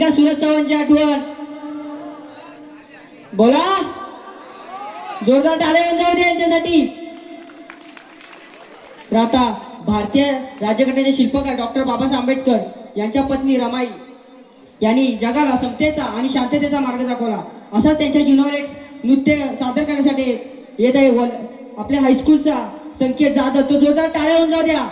का सुरज चव्हाणची आठवण? बोला, जोरदार टाळ्या होऊन जाऊ दे यांच्यासाठी. तर आता भारतीय राज्यघटनेचे शिल्पकार डॉक्टर बाबासाहेब आंबेडकर यांच्या पत्नी रमाई यांनी जगाला समतेचा आणि शांततेचा मार्ग दाखवला. असा त्यांच्या जीवनावर एक नृत्य सादर करण्यासाठी येत आहे आपल्या हायस्कूलचा संकेत जाधव. तो जोरदार टाळ्या होऊन जाऊ द्या.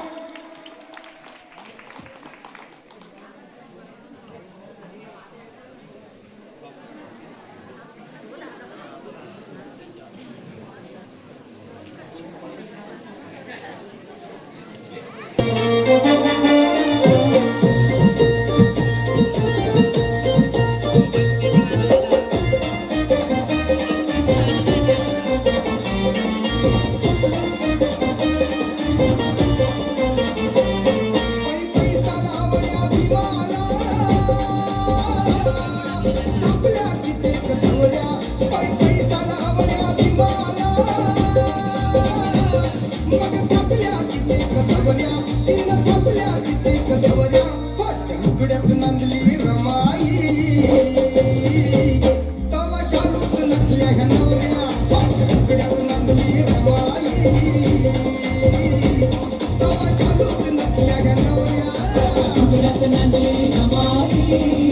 Ramayi